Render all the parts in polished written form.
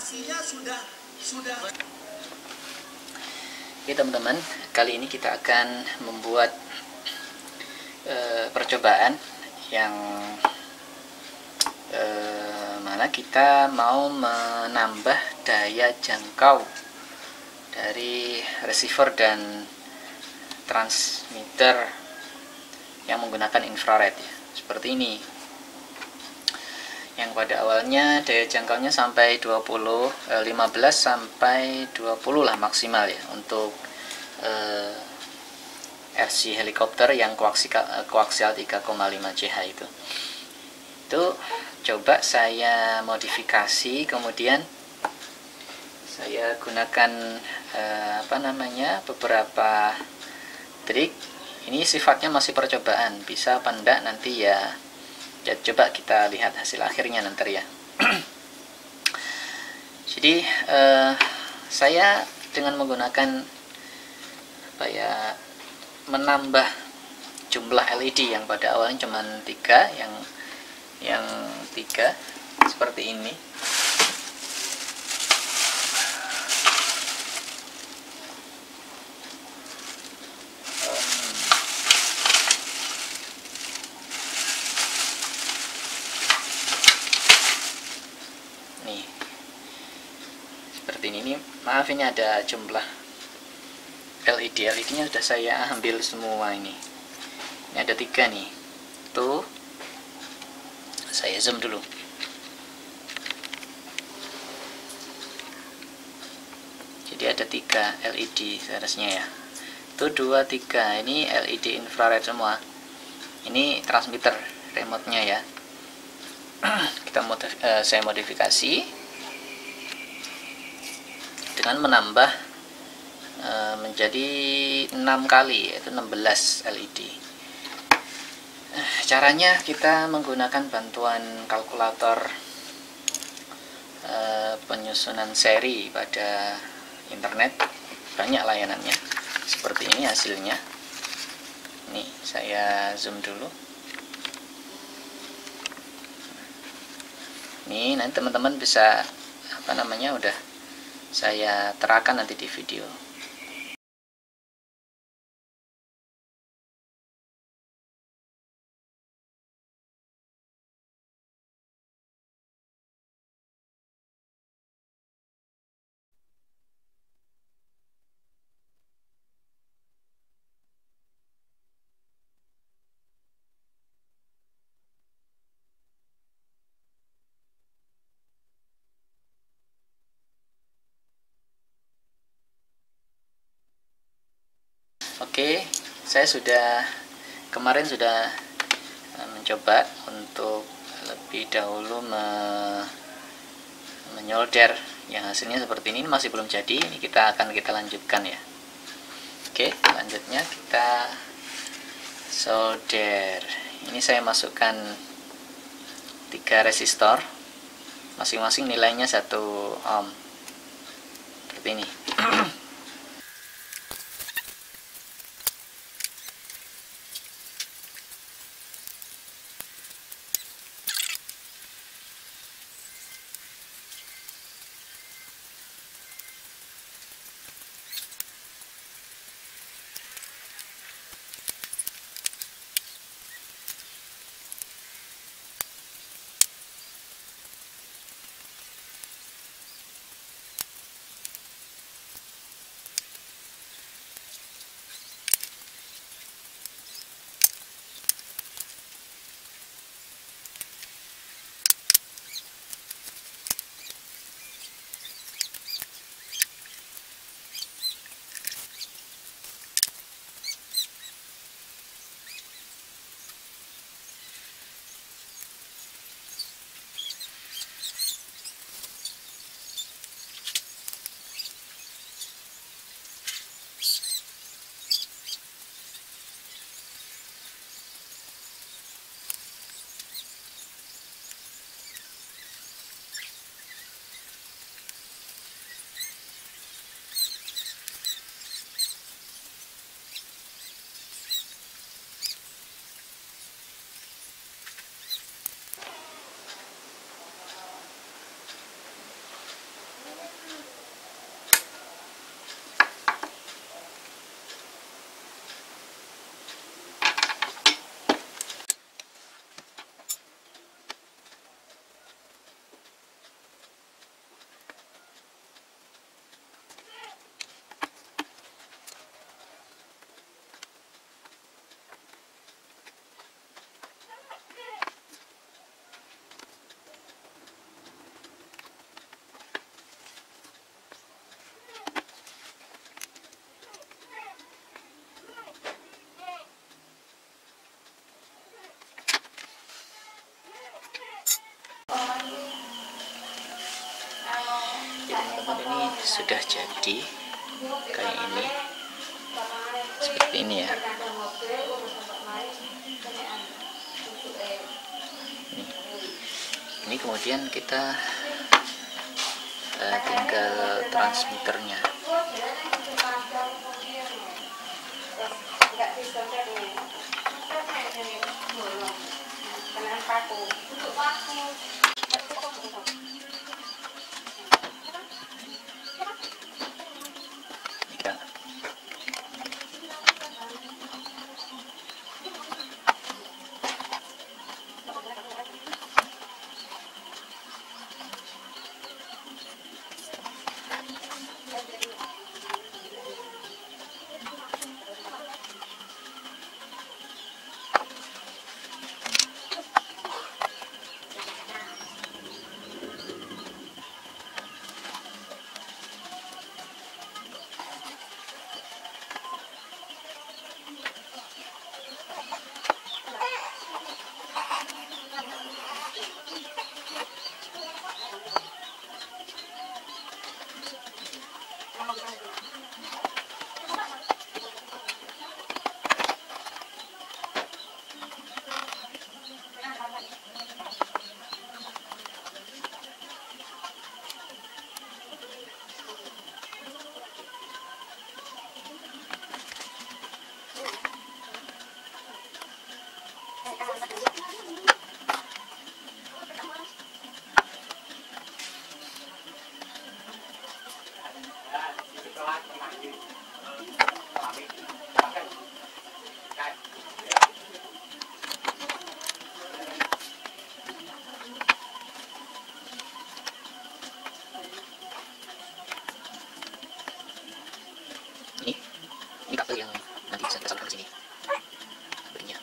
Lokasinya sudah. Oke teman-teman, kali ini kita akan membuat percobaan yang mana kita mau menambah daya jangkau dari receiver dan transmitter yang menggunakan infrared ya, seperti ini. Yang pada awalnya daya jangkaunya sampai 15 sampai 20 lah maksimal ya untuk RC helikopter yang koaksial 3,5 CH itu coba saya modifikasi, kemudian saya gunakan beberapa trik. Ini sifatnya masih percobaan, bisa apa enggak nanti ya coba kita lihat hasil akhirnya nanti ya. Jadi saya dengan menggunakan menambah jumlah LED yang pada awalnya cuma 3, yang 3 seperti ini. Nih seperti ini. Maaf, ini ada jumlah LED-nya sudah saya ambil semua ini. Ini ada 3 nih. Tuh, saya zoom dulu. Jadi ada 3 LED seharusnya ya. Itu 2, 3. Ini LED infrared semua. Ini transmitter remote-nya ya. Saya modifikasi dengan menambah menjadi 6 kali, yaitu 16 LED. Caranya kita menggunakan bantuan kalkulator penyusunan seri pada internet, banyak layanannya. Seperti ini hasilnya. Nih saya zoom dulu. Nih nanti teman-teman bisa udah saya terangkan nanti di video. Oke, saya kemarin sudah mencoba untuk lebih dahulu menyolder yang hasilnya seperti ini. Masih belum jadi. Ini kita lanjutkan ya. Oke, selanjutnya kita solder. Ini saya masukkan 3 resistor, masing-masing nilainya 1 ohm seperti ini. teman-teman, ini sudah jadi kayak ini, seperti ini ya. Ini kemudian kita tinggal transmitternya. Ini kabel yang nanti bisa kita salurkan ke sini. Begininya.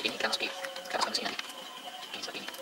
Ini kan seperti ini nanti. Ini seperti ini.